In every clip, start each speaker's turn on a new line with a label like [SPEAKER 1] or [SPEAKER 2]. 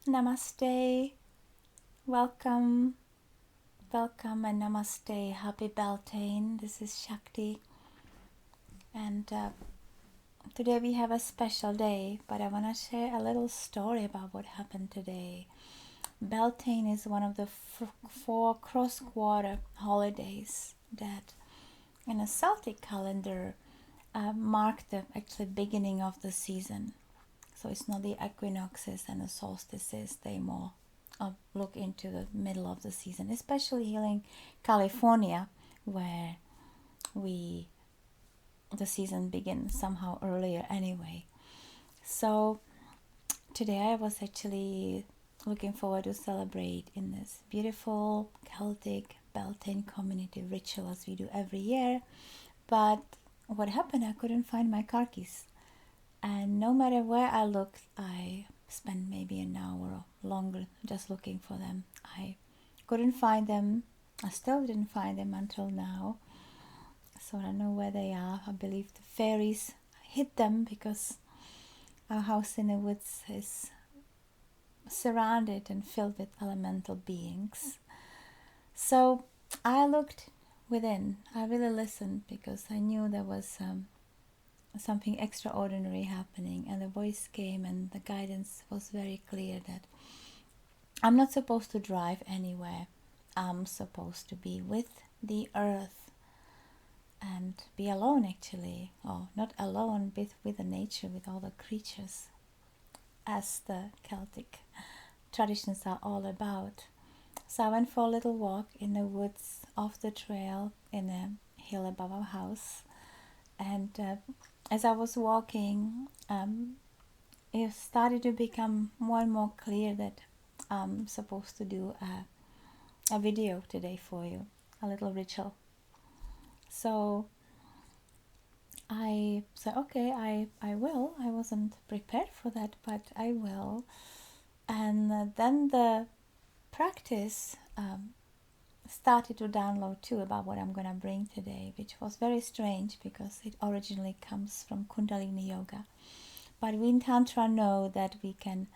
[SPEAKER 1] Namaste, welcome, welcome and namaste. Happy Beltane. This is Shakti, and today we have a special day, but I want to share a little story about what happened today. Beltane is one of the four cross-quarter holidays that in a Celtic calendar mark the actually beginning of the season. So it's not the equinoxes and the solstices, they more look into the middle of the season, especially here in California, where the season begins somehow earlier anyway. So today I was actually looking forward to celebrate in this beautiful Celtic Beltane community ritual as we do every year. But what happened, I couldn't find my car keys. And no matter where I looked, I spent maybe an hour or longer just looking for them. I couldn't find them. I still didn't find them until now. So I don't know where they are. I believe the fairies hid them because our house in the woods is surrounded and filled with elemental beings. So I looked within. I really listened because I knew there was something extraordinary happening, and the voice came and the guidance was very clear that I'm not supposed to drive anywhere. I'm supposed to be with the earth and be alone, actually, or not alone, but with the nature, with all the creatures, as the Celtic traditions are all about. So I went for a little walk in the woods off the trail in a hill above our house, and as I was walking, it started to become more and more clear that I'm supposed to do a video today for you, a little ritual. So I said, okay, I will. I wasn't prepared for that, but I will. And then the practice started to download too about what I'm going to bring today, which was very strange because it originally comes from Kundalini Yoga. But we in Tantra know that we can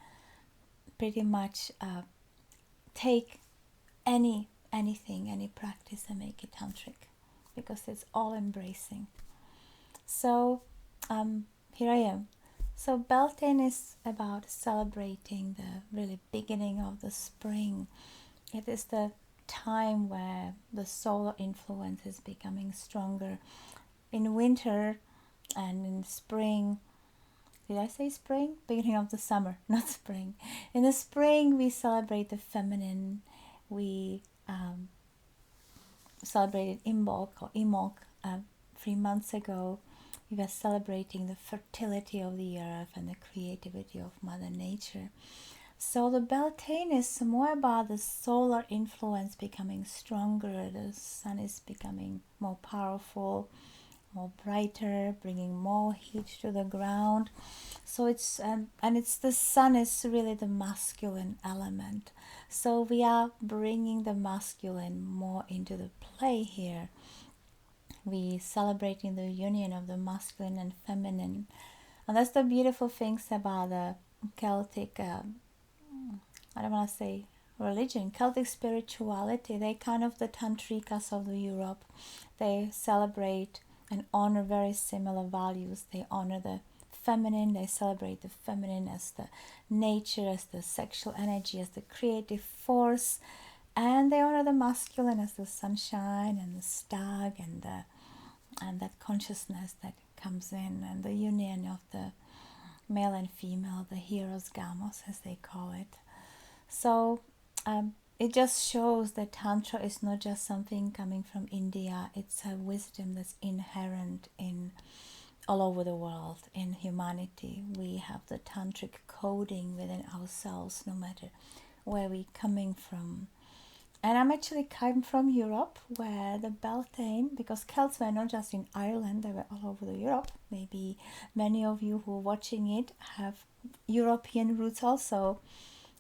[SPEAKER 1] pretty much take anything, any practice and make it tantric because it's all embracing. So here I am. So Beltane is about celebrating the really beginning of the spring. It is the time where the solar influence is becoming stronger. In winter and in spring, did I say spring? Beginning of the summer, not spring. In the spring, we celebrate the feminine. We celebrated Imbolc or Imolc 3 months ago. We were celebrating the fertility of the earth and the creativity of Mother Nature. So the Beltane is more about the solar influence becoming stronger. The sun is becoming more powerful, more brighter, bringing more heat to the ground. So it's the sun is really the masculine element. So we are bringing the masculine more into the play here. We celebrating the union of the masculine and feminine, and that's the beautiful things about the Celtic. I don't want to say religion, Celtic spirituality. They kind of the Tantrikas of the Europe. They celebrate and honor very similar values. They honor the feminine. They celebrate the feminine as the nature, as the sexual energy, as the creative force, and they honor the masculine as the sunshine and the stag and that consciousness that comes in, and the union of the male and female, the heroes gamos as they call it. So it just shows that Tantra is not just something coming from India. It's a wisdom that's inherent in all over the world, in humanity. We have the tantric coding within ourselves, no matter where we're coming from. And I'm actually come from Europe, where the Beltane, because Celts were not just in Ireland, they were all over the Europe. Maybe many of you who are watching it have European roots also.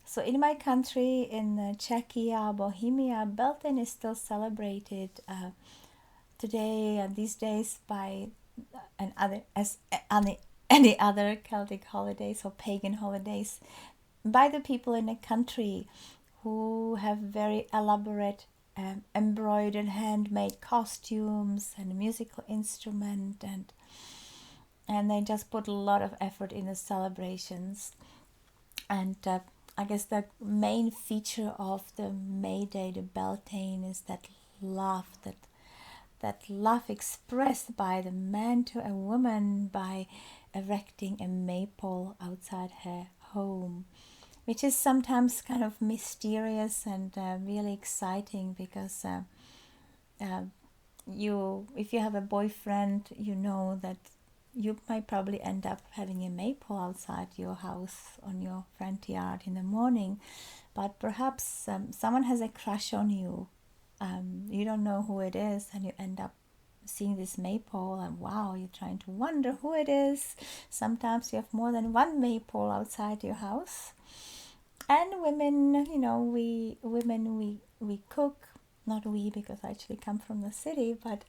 [SPEAKER 1] So in my country, in Czechia, Bohemia, Beltane is still celebrated today and these days by any other Celtic holidays or pagan holidays. by the people in the country who have very elaborate embroidered handmade costumes and musical instrument, and they just put a lot of effort in the celebrations. And I guess the main feature of the May Day, the Beltane, is that love, that love expressed by the man to a woman by erecting a maypole outside her home, which is sometimes kind of mysterious and really exciting, because if you have a boyfriend, you know that you might probably end up having a maypole outside your house on your front yard in the morning, but perhaps someone has a crush on you. You don't know who it is, and you end up seeing this maypole, and wow, you're trying to wonder who it is. Sometimes you have more than one maypole outside your house. And women, we cook, not we, because I actually come from the city, but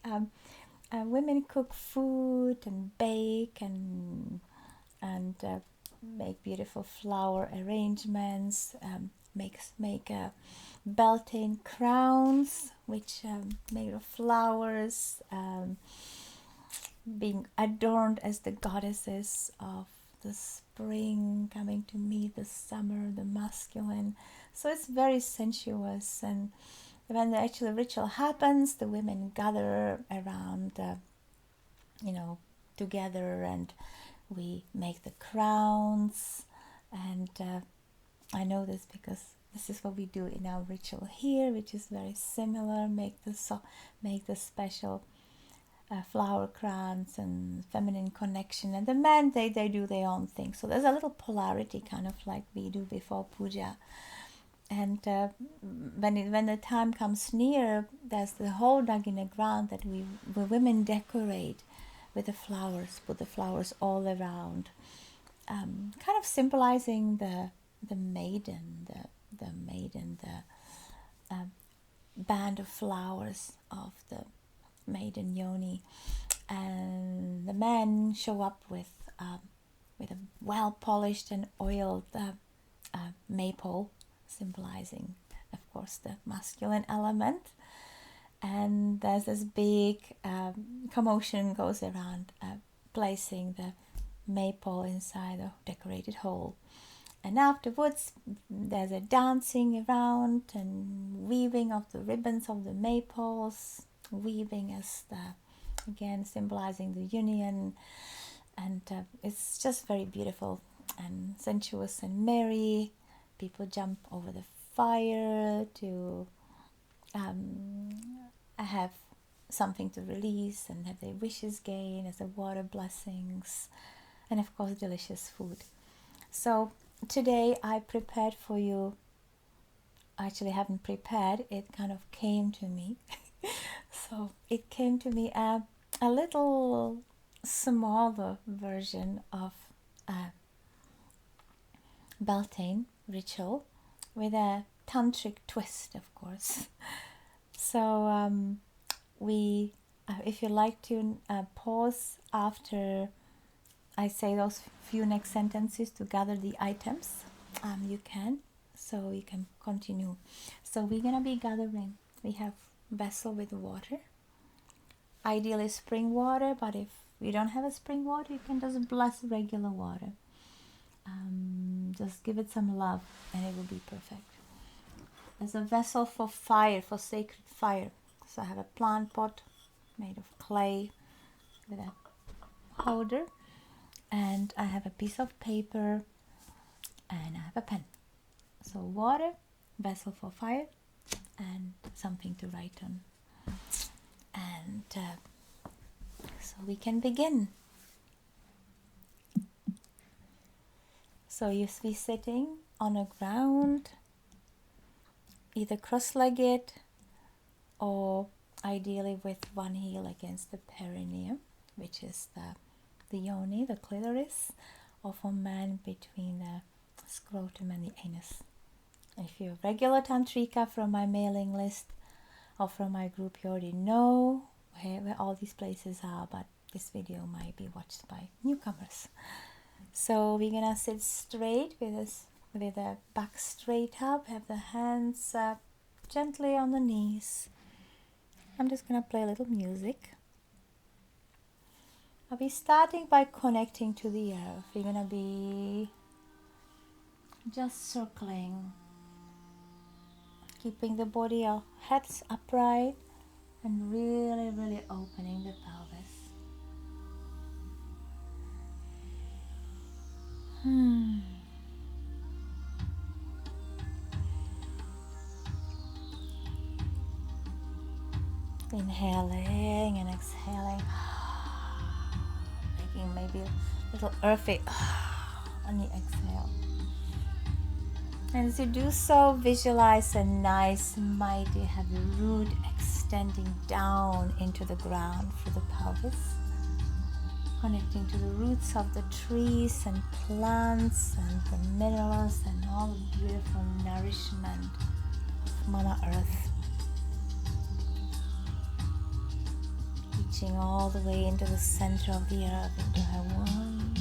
[SPEAKER 1] women cook food and bake and make beautiful flower arrangements, make Beltane crowns, which made of flowers, being adorned as the goddesses of the spring coming to meet the summer, the masculine. So it's very sensuous. And when the actual ritual happens, the women gather around, together, and we make the crowns. And I know this because this is what we do in our ritual here, which is very similar. Make the special flower crowns and feminine connection, and the men they do their own thing. So there's a little polarity, kind of like we do before puja. And when the time comes near, there's the hole dug in the ground that we women decorate with the flowers, put the flowers all around, kind of symbolizing the maiden, the band of flowers of the maiden yoni. And the men show up with a well polished and oiled maypole, symbolizing, of course, the masculine element. And there's this big commotion goes around placing the maypole inside a decorated hole. And afterwards, there's a dancing around and weaving of the ribbons of the maypoles, weaving as again symbolizing the union. And it's just very beautiful and sensuous and merry. People jump over the fire to have something to release and have their wishes gained as the water blessings, and of course delicious food. So today I prepared for you, I actually haven't prepared, it kind of came to me. So it came to me a little smaller version of Beltane ritual with a tantric twist, of course. So if you like to pause after I say those few next sentences to gather the items, you can. So you can continue. So we're gonna be gathering. We have vessel with water. Ideally spring water, but if you don't have a spring water, you can just bless regular water. Just give it some love and it will be perfect. There's a vessel for fire, for sacred fire. So I have a plant pot made of clay with a holder, and I have a piece of paper, and I have a pen. So water, vessel for fire, and something to write on. And so we can begin. So you'll be sitting on a ground, either cross-legged or ideally with one heel against the perineum, which is the yoni, the clitoris, or for men between the scrotum and the anus. If you're a regular tantrika from my mailing list or from my group, you already know where all these places are, but this video might be watched by newcomers. So we're gonna sit straight with with the back straight up. Have the hands gently on the knees. I'm just gonna play a little music. I'll be starting by connecting to the earth. We're gonna be just circling, keeping the body, our heads upright, and really, really opening the pelvis. Inhaling and exhaling, making maybe a little earthy on the exhale. And as you do so, visualize a nice, mighty, heavy root extending down into the ground through the pelvis, connecting to the roots of the trees and plants and the minerals and all the beautiful nourishment of Mother Earth. Reaching all the way into the center of the earth, into her womb.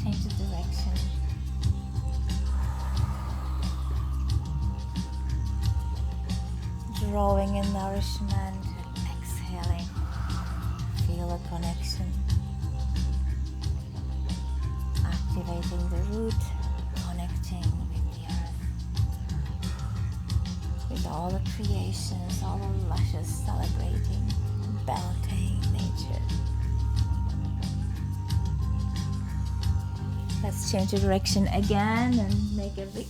[SPEAKER 1] Change the direction. Drawing in nourishment and exhaling. Feel a connection. Activating the root, connecting with the earth. With all the creations, all the luscious, celebrating Beltane nature. Let's change the direction again and make a big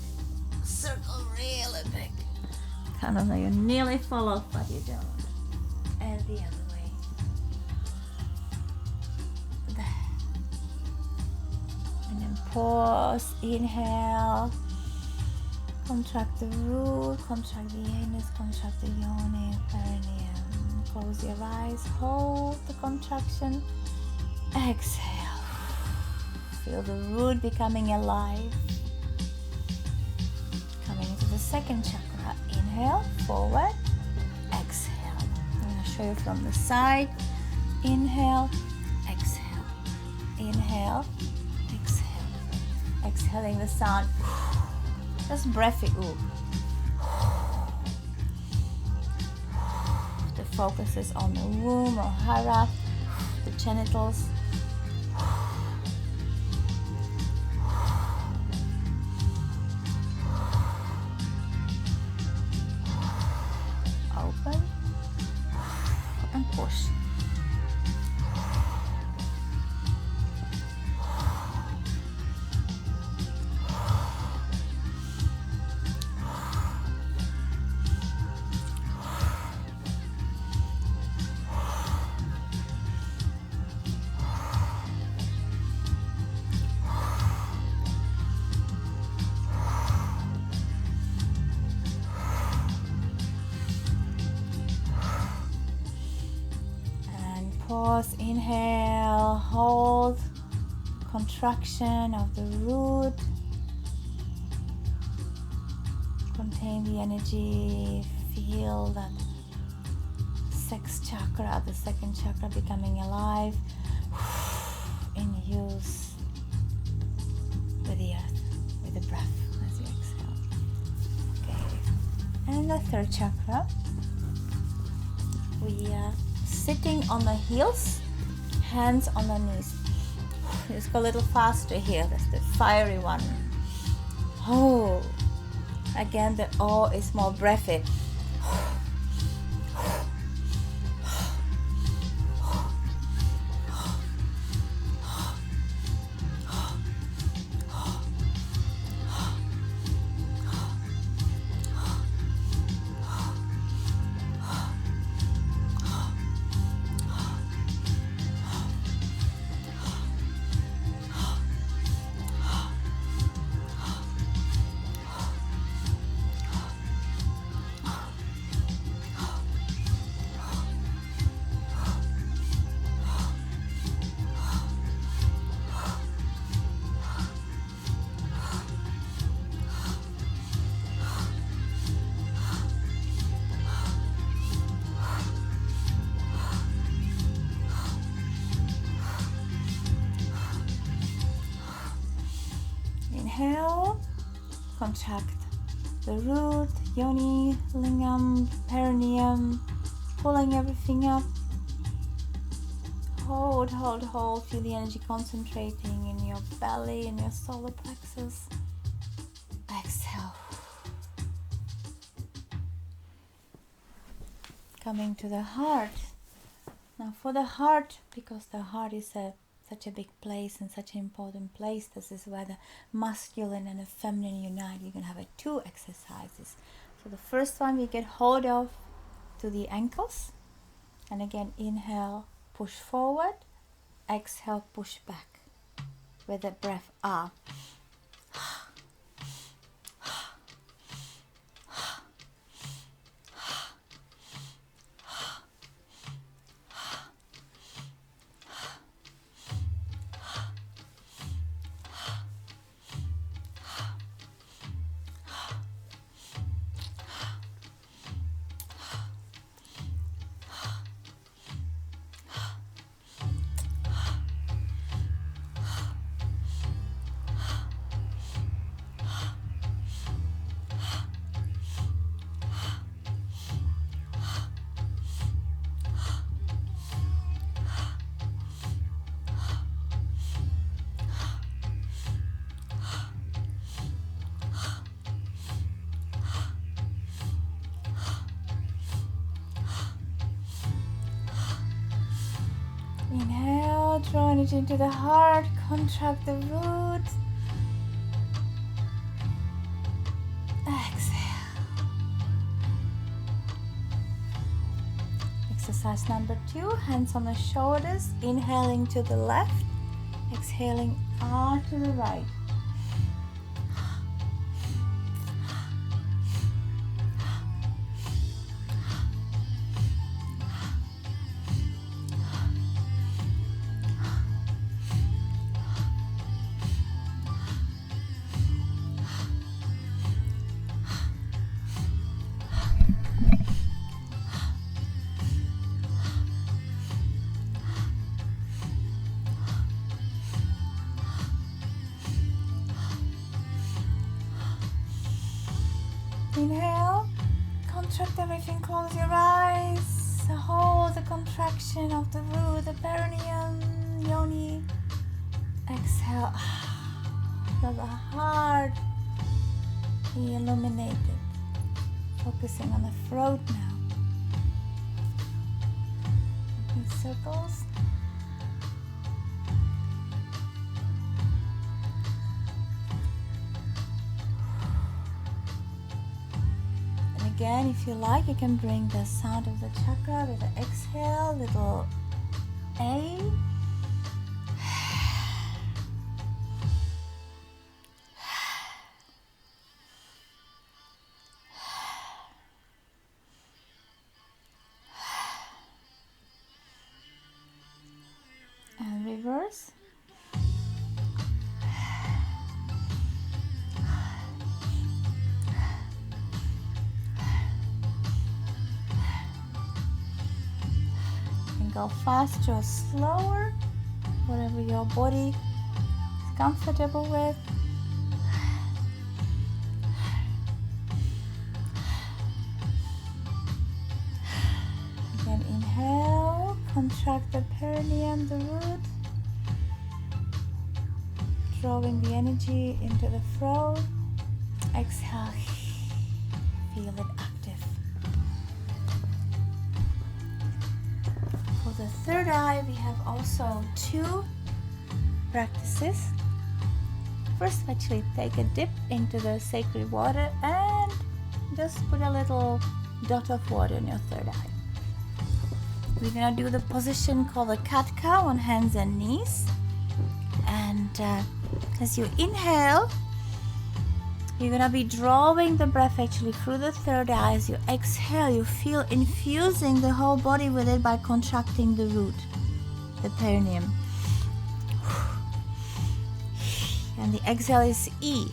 [SPEAKER 1] circle, really big. Kind of like you nearly fall off, but you don't. And the other way. There. And then pause, inhale. Contract the root, contract the anus, contract the yoni, perineum. Close your eyes, hold the contraction, exhale. Feel the root becoming alive. Coming into the second chakra. Inhale, forward, exhale. I'm going to show you from the side. Inhale, exhale. Inhale, exhale. Exhaling the sound. Just breathy ooh. Focus is on the womb or hara, the genitals. Open and push. Pause, inhale, hold, contraction of the root, contain the energy, feel that sixth chakra, the second chakra becoming alive, in use with the earth, with the breath as you exhale. Okay, and the third chakra, we are sitting on the heels, hands on the knees. Let's go a little faster here. That's the fiery one. Oh, again the O is more breathy. contract the root, yoni, lingam, perineum, pulling everything up. Hold, hold, hold. Feel the energy concentrating in your belly, in your solar plexus. Exhale. Coming to the heart. Now for the heart, because the heart is such a big place and such an important place, this is where the masculine and the feminine unite. You're going to have 2 exercises. So the first one, we get hold of to the ankles. And again, inhale, push forward. Exhale, push back with the breath up. Inhale, draw energy into the heart, contract the root. Exhale. Exercise number 2, hands on the shoulders, inhaling to the left, exhaling out to the right. Inhale, contract everything, close your eyes, hold the contraction of the root, the perineum, yoni. Exhale, feel the heart be illuminated, focusing on the throat now. Making circles. Again, if you like, you can bring the sound of the chakra with the exhale, little A. And reverse. Go faster or slower, whatever your body is comfortable with. Again, inhale, contract the perineum, the root, drawing the energy into the throat. Exhale, feel it active. For the third eye, we have also 2 practices. First, actually take a dip into the sacred water and just put a little dot of water in your third eye. We're gonna do the position called the cat cow on hands and knees. And as you inhale, you're gonna be drawing the breath actually through the third eye. As you exhale, you feel infusing the whole body with it by contracting the root, the perineum. And the exhale is E.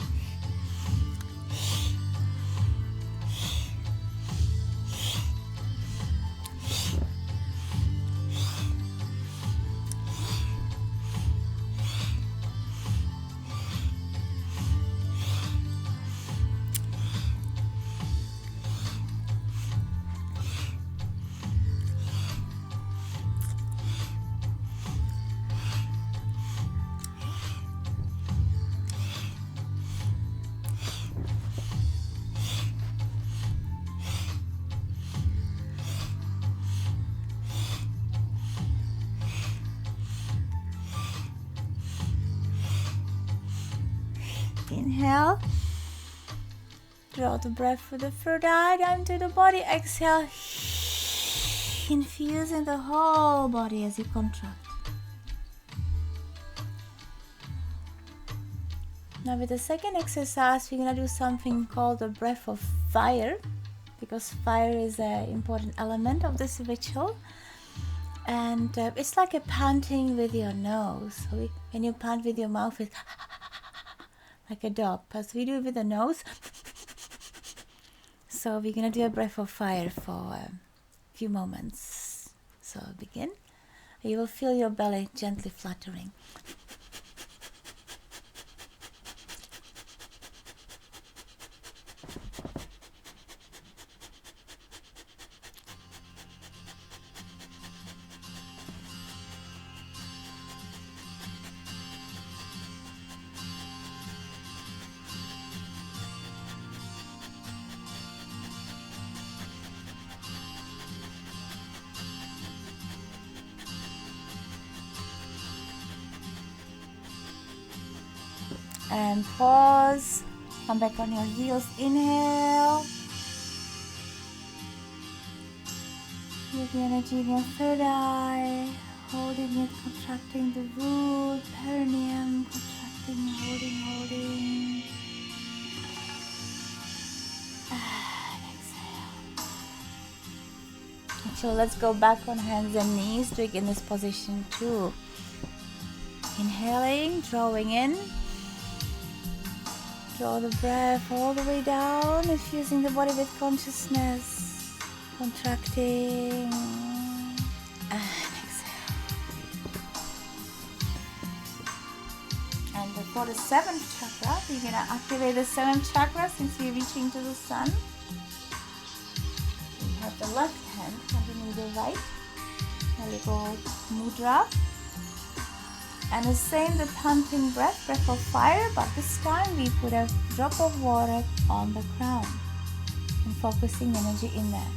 [SPEAKER 1] Inhale. Draw the breath for the third eye down to the body. Exhale. Infusing the whole body as you contract. Now with the second exercise, we're going to do something called the breath of fire, because fire is an important element of this ritual. And it's like a panting with your nose. So when you pant with your mouth, it's like a dog. As we do with the nose. So we're going to do a breath of fire for a few moments. So begin. You will feel your belly gently fluttering. And pause. Come back on your heels. Inhale. Feel the energy in your third eye. Holding it, contracting the root, perineum, contracting, holding. And exhale. So let's go back on hands and knees, doing in this position too. Inhaling, drawing in. Draw the breath all the way down, infusing the body with consciousness. Contracting. And exhale. And for the seventh chakra, we're going to activate the seventh chakra since we're reaching to the sun. We have the left hand underneath the right. A little mudra. And the same, the panting breath of fire, but this time we put a drop of water on the crown and focusing energy in there.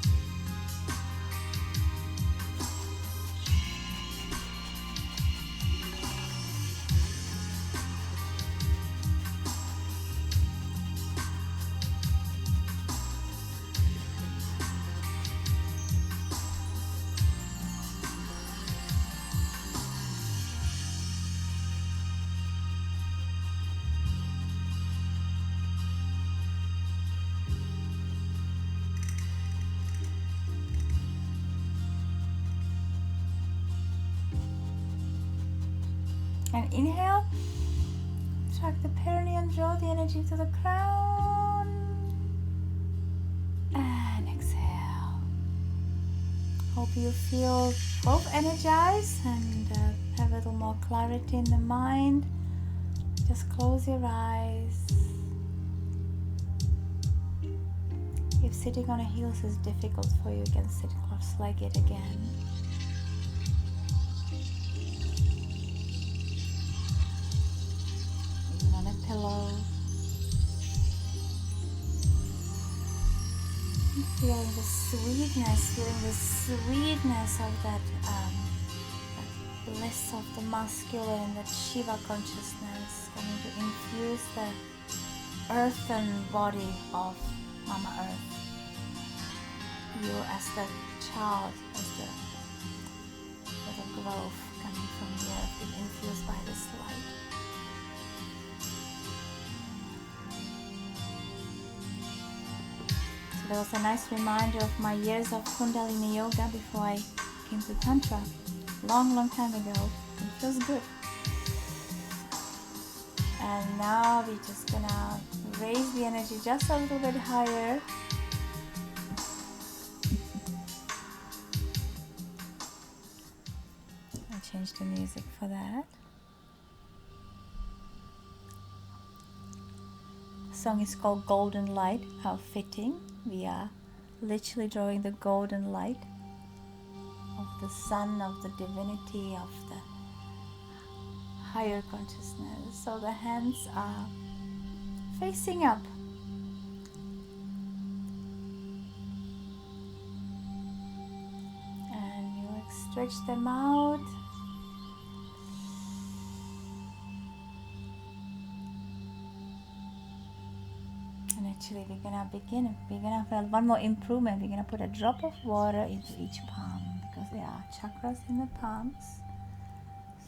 [SPEAKER 1] And inhale, contract the perineum, draw the energy to the crown, and exhale. Hope you feel both energized and have a little more clarity in the mind. Just close your eyes. If sitting on a heels is difficult for you, you can sit cross-legged again. On a pillow, feeling the sweetness of that bliss of the masculine, that Shiva consciousness coming to infuse the earthen body of Mama Earth. You as the child, as the little growth coming from the earth, being infused by this light. That was a nice reminder of my years of Kundalini Yoga before I came to Tantra. Long time ago. It feels good. And now we're just gonna raise the energy just a little bit higher. I'll change the music for that. The song is called Golden Light. How fitting. We are literally drawing the golden light of the sun, of the divinity, of the higher consciousness. So the hands are facing up. And you stretch them out. Actually, we're gonna have one more improvement. We're gonna put a drop of water into each palm because there are chakras in the palms.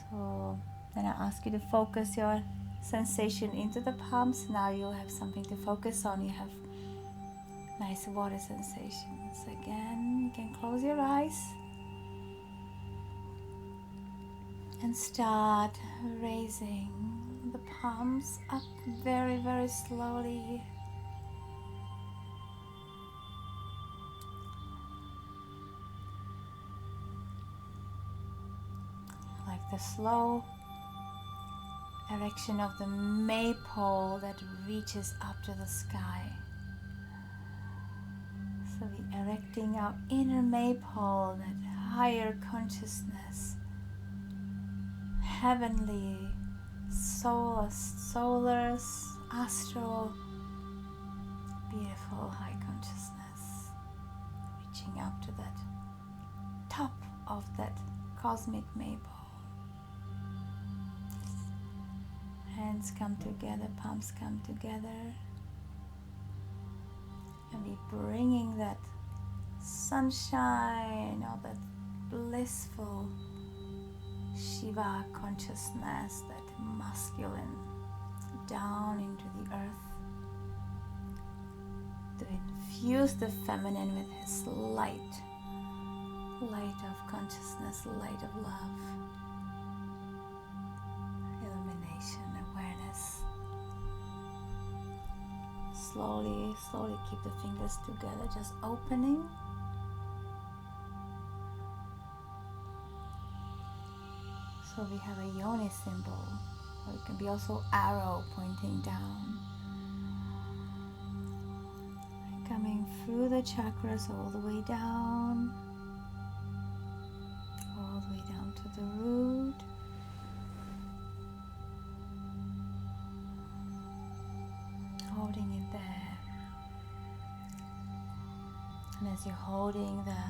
[SPEAKER 1] So then I ask you to focus your sensation into the palms. Now you have something to focus on. You have nice water sensations. Again, you can close your eyes and start raising the palms up very, very slowly. Like the slow erection of the maypole that reaches up to the sky. So we're erecting our inner maypole, that higher consciousness, heavenly, solar, astral, beautiful high consciousness, reaching up to that top of that cosmic maypole. Hands come together, palms come together, and we're bringing that sunshine or that blissful Shiva consciousness, that masculine, down into the earth to infuse the feminine with his light of consciousness, light of love, illumination, awareness. Slowly keep the fingers together, just opening. So we have a yoni symbol, or it can be also arrow pointing down. Coming through the chakras all the way down to the root. Holding it there. And as you're holding the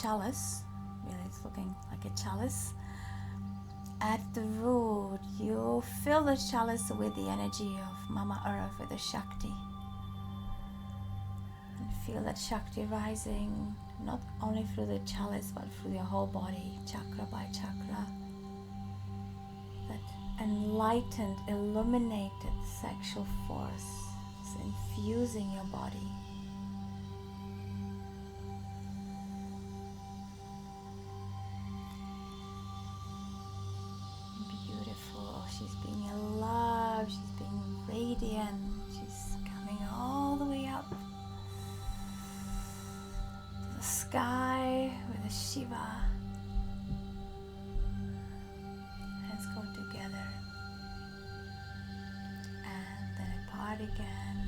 [SPEAKER 1] chalice, really it's looking like a chalice, at the root, you fill the chalice with the energy of Mama Earth, with the Shakti. And feel that Shakti rising not only through the chalice but through your whole body, chakra by chakra. That enlightened, illuminated sexual force is infusing your body. She's being alive, she's being radiant, she's coming all the way up to the sky with the Shiva. Hands go together and then apart again.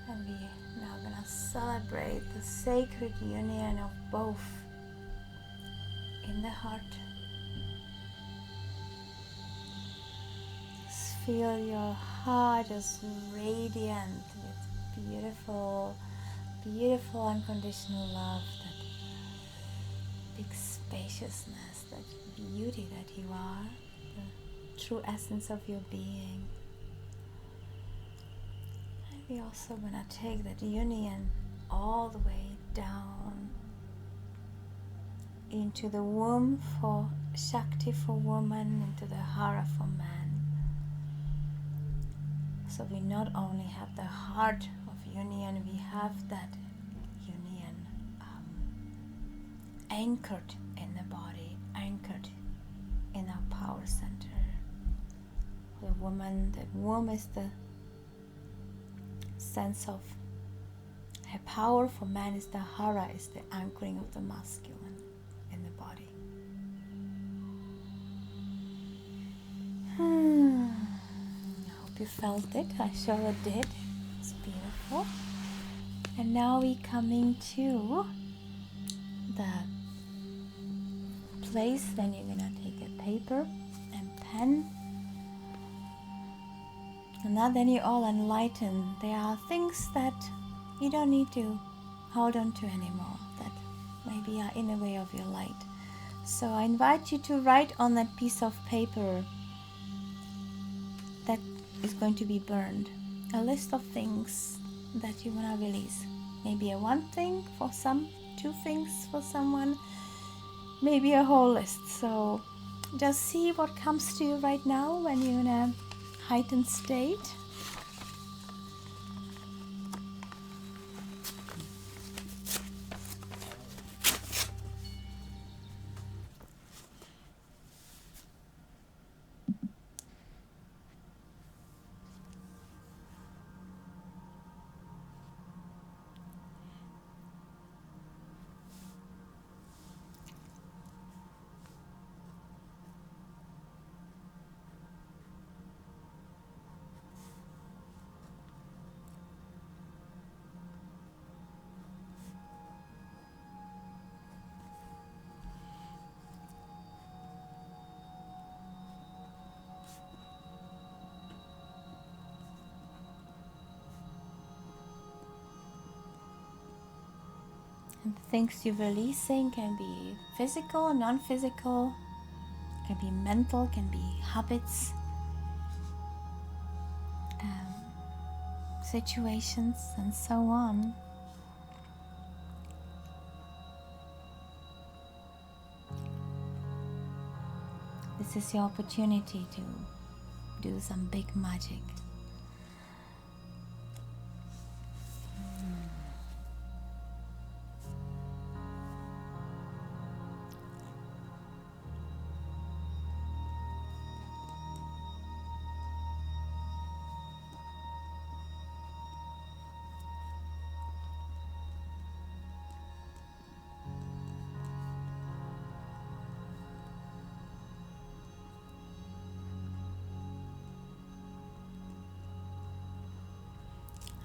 [SPEAKER 1] And we're now gonna celebrate the sacred union of both in the heart. Just feel your heart is radiant with beautiful, beautiful unconditional love, that big spaciousness, that beauty that you are, the true essence of your being. And we're also gonna take that union all the way down into the womb for Shakti, for woman, into the Hara for man. So we not only have the heart of union, we have that union anchored in the body, anchored in our power center. For the woman, the womb is the sense of her power. For man is the Hara, is the anchoring of the masculine in the body. I hope you felt it. I surely did. It's beautiful. And now we're coming to the place when you're gonna take a paper and pen. And now then you're all enlightened. There are things that you don't need to hold on to anymore, that maybe are in the way of your light. So I invite you to write on that piece of paper that is going to be burned. A list of things that you want to release. Maybe a one thing for some, two things for someone, maybe a whole list. So just see what comes to you right now when you're in a heightened state. And the things you're releasing can be physical, non-physical, can be mental, can be habits, situations, and so on. This is your opportunity to do some big magic.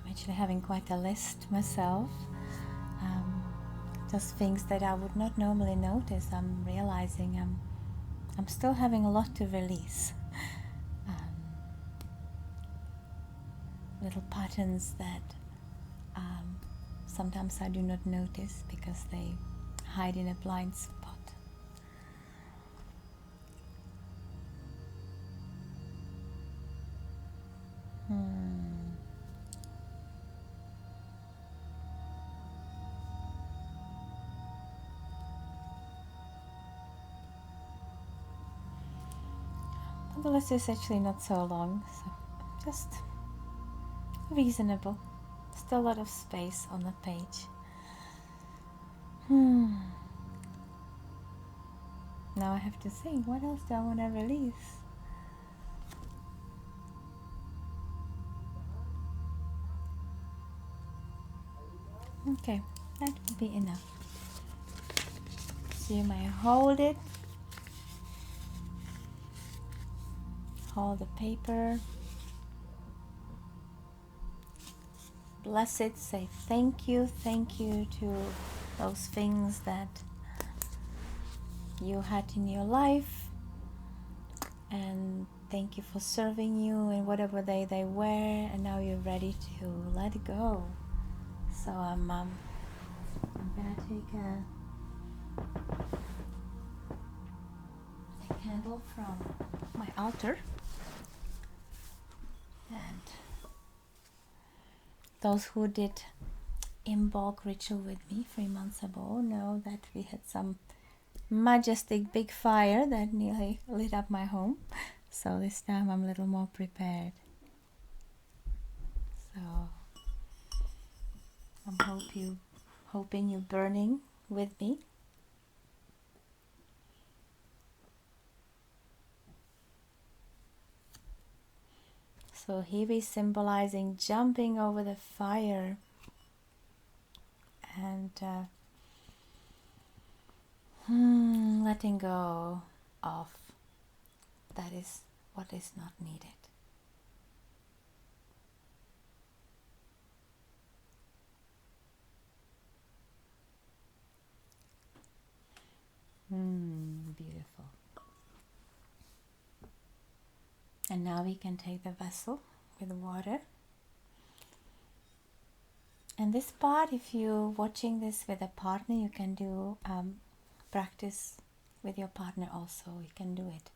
[SPEAKER 1] Actually having quite a list myself, just things that I would not normally notice. I'm realizing I'm still having a lot to release, little patterns that sometimes I do not notice because they hide in a blind spot. The list is actually not so long, so just reasonable. Still a lot of space on the page. Now I have to think, what else do I want to release? Okay, that will be enough. So you may hold it, hold the paper, bless it, say thank you to those things that you had in your life, and thank you for serving you in whatever they were, and now you're ready to let go. So I'm gonna take a candle from my altar, and those who did Imbolc ritual with me 3 months ago know that we had some majestic big fire that nearly lit up my home. So this time I'm a little more prepared. So I'm hoping you're burning with me. So here we're symbolizing jumping over the fire and letting go of that is what is not needed. Beautiful. And now we can take the vessel with water. And this part, if you're watching this with a partner, you can do practice with your partner also. You can do it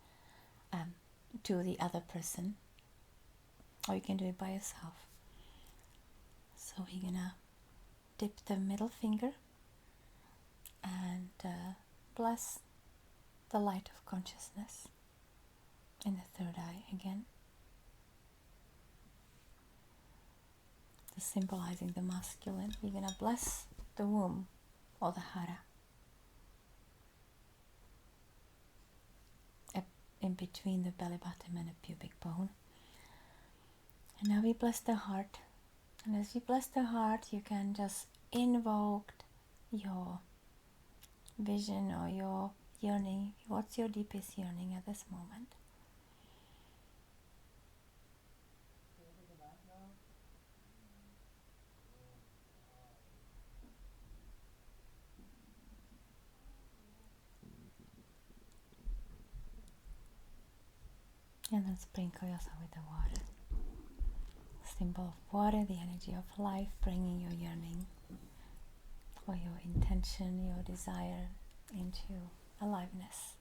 [SPEAKER 1] to the other person. or you can do it by yourself. So we're gonna dip the middle finger and bless the light of consciousness in the third eye again, symbolizing the masculine. We're gonna bless the womb or the hara in between the belly button and the pubic bone. And now we bless the heart. And as you bless the heart, you can just invoke your vision or your yearning. What's your deepest yearning at this moment? And then sprinkle yourself with the water. Symbol of water, the energy of life, bringing your yearning or your intention, your desire into aliveness.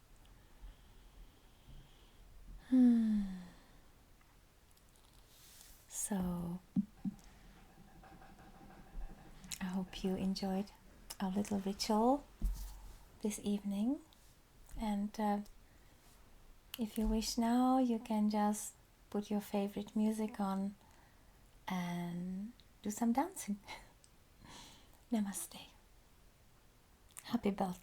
[SPEAKER 1] So I hope you enjoyed our little ritual this evening, and if you wish now, you can just put your favorite music on and do some dancing. Namaste. Happy Beltane.